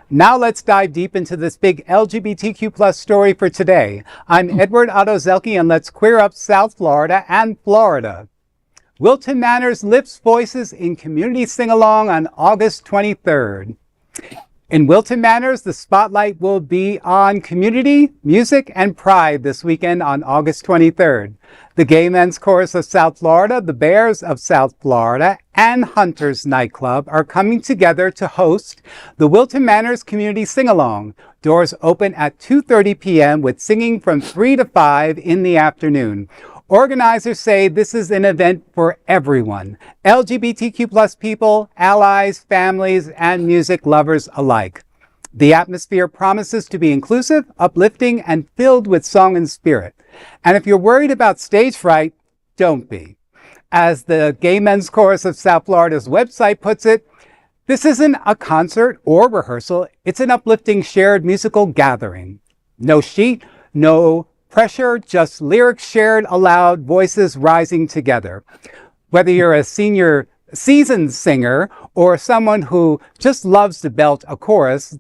Now let's dive deep into this big LGBTQ plus story for today. I'm Edward Otto Zelke, and let's queer up South Florida and Florida. Wilton Manors lifts voices in community sing-along on August 23rd. In Wilton Manors, the spotlight will be on community, music, and pride this weekend on August 23rd. The Gay Men's Chorus of South Florida, the Bears of South Florida, and Hunter's Nightclub are coming together to host the Wilton Manors Community Sing-Along. Doors open at 2:30 p.m. with singing from 3 to 5 in the afternoon. Organizers say this is an event for everyone, LGBTQ plus people, allies, families, and music lovers alike. The atmosphere promises to be inclusive, uplifting, and filled with song and spirit. And if you're worried about stage fright, don't be. As the Gay Men's Chorus of South Florida's website puts it, this isn't a concert or rehearsal, it's an uplifting shared musical gathering. No sheet, no pressure, just lyrics shared aloud, voices rising together. Whether you're a seasoned singer or someone who just loves to belt a chorus,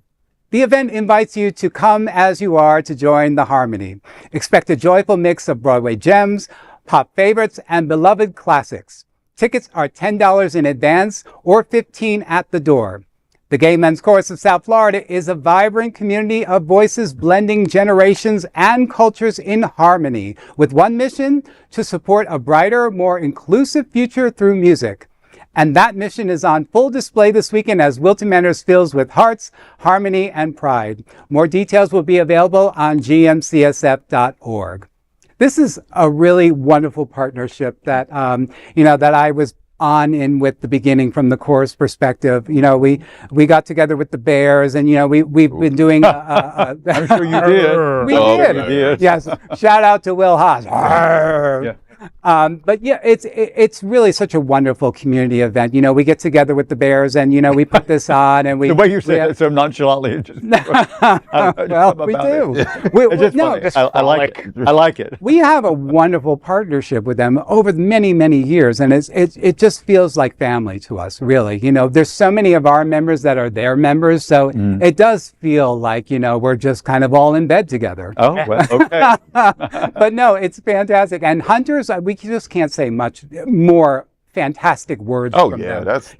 the event invites you to come as you are to join the harmony. Expect a joyful mix of Broadway gems, pop favorites, and beloved classics. Tickets are $10 in advance or $15 at the door. The Gay Men's Chorus of South Florida is a vibrant community of voices blending generations and cultures in harmony, with one mission: to support a brighter, more inclusive future through music. And that mission is on full display this weekend as Wilton Manors fills with hearts, harmony, and pride. More details will be available on gmcsf.org. This is a really wonderful partnership that, that I was on in with the beginning from the chorus perspective. We got together with the Bears, and we've been doing I'm sure you did. We did. Yes. Shout out to Will Haas. Yeah. But yeah, it's really such a wonderful community event. We get together with the Bears, and we put this on, and we. The way you say it so nonchalantly, just, well, we do. I like it. I like it. We have a wonderful partnership with them over many, many years, and it just feels like family to us. Really, there's so many of our members that are their members, so it does feel like we're just kind of all in bed together. Oh, well, okay. But no, it's fantastic, and Hunters. We just can't say much more fantastic words. Oh, from yeah, them. that's.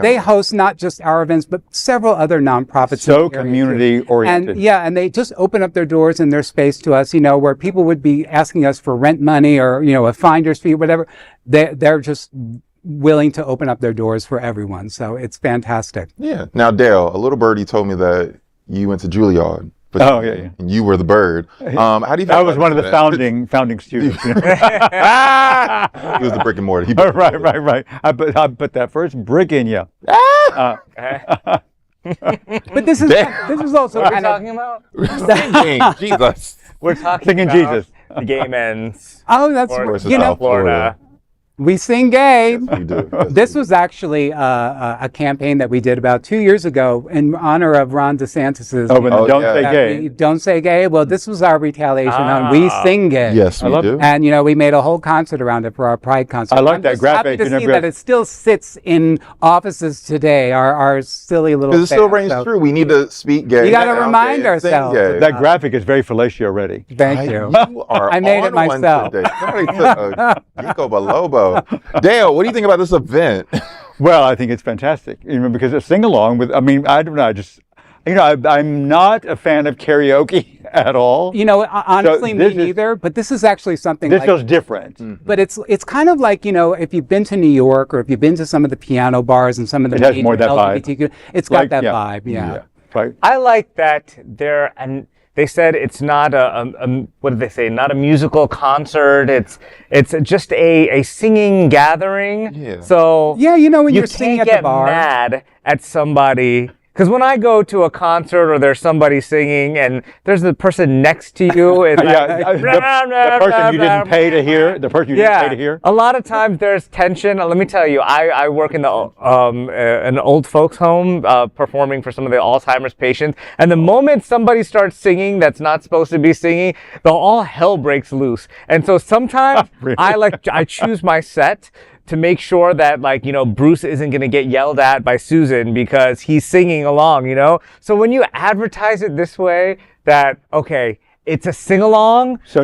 They host not just our events, but several other nonprofits. So community oriented. And they just open up their doors and their space to us. Where people would be asking us for rent money or a finder's fee, whatever. They're just willing to open up their doors for everyone. So it's fantastic. Yeah. Now, Dale, a little birdie told me that you went to Juilliard. Oh, yeah. And you were the bird. How do you feel? I was one of the founding students. He was the brick and mortar. Right. I put that first brick in you. But this is also what are we talking about? Singing Jesus. We're talking Singing about Jesus. The Gay Men's. Oh, that's Florida. We sing gay. Yes, we do. Yes, this was actually a campaign that we did about 2 years ago in honor of Ron DeSantis's. Don't say gay. Don't say gay. Well, this was our retaliation on We Sing Gay. Yes, we do. And we made a whole concert around it for our Pride concert. I like that graphic. Happy to see that it still sits in offices today. Our silly little. Because it still reigns true. We need to speak gay. You got to remind ourselves. That graphic is very fellatio ready. Thank you. You are I made it myself. Somebody took a Ginkgo biloba. Dale, what do you think about this event? Well, I think it's fantastic, because a sing-along with, I don't know, I'm not a fan of karaoke at all. Honestly, me neither, but this is actually something this feels different. But it's kind of like, if you've been to New York or if you've been to some of the piano bars and some of the it has more that LGBTQ, vibe. It's got that vibe, yeah. Right. I like that they said it's not what did they say? Not a musical concert. It's just a singing gathering. Yeah. So when you're singing at the bar, you can't get mad at somebody. Because when I go to a concert or there's somebody singing and there's the person next to you, and the person you didn't pay to hear, A lot of times there's tension. Let me tell you, I work in an old folks home performing for some of the Alzheimer's patients, and the moment somebody starts singing that's not supposed to be singing, all hell breaks loose. And so sometimes I choose my set to make sure that, like, you know, Bruce isn't going to get yelled at by Susan because he's singing along, you know? So when you advertise it this way, that, okay, it's a sing-along. So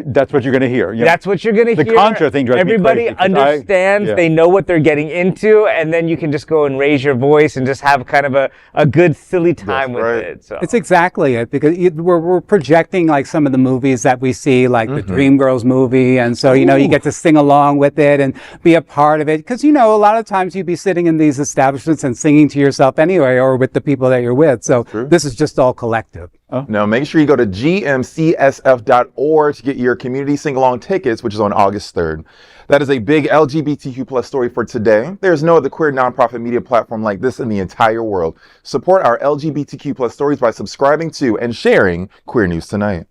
that's what you're going to hear. That's what you're going to hear. The contra thing drives me Everybody crazy, 'cause understands. They know what they're getting into, and then you can just go and raise your voice and just have kind of a good silly time with it. So it's exactly it, because we're projecting like some of the movies that we see, like the Dreamgirls movie, and so you know you get to sing along with it and be a part of it, because you know a lot of times you'd be sitting in these establishments and singing to yourself anyway, or with the people that you're with. So this is just all collective. Now, make sure you go to gmcsf.org to get your community sing-along tickets, which is on August 3rd. That is a big LGBTQ plus story for today. There's no other queer nonprofit media platform like this in the entire world. Support our LGBTQ plus stories by subscribing to and sharing Queer News Tonight.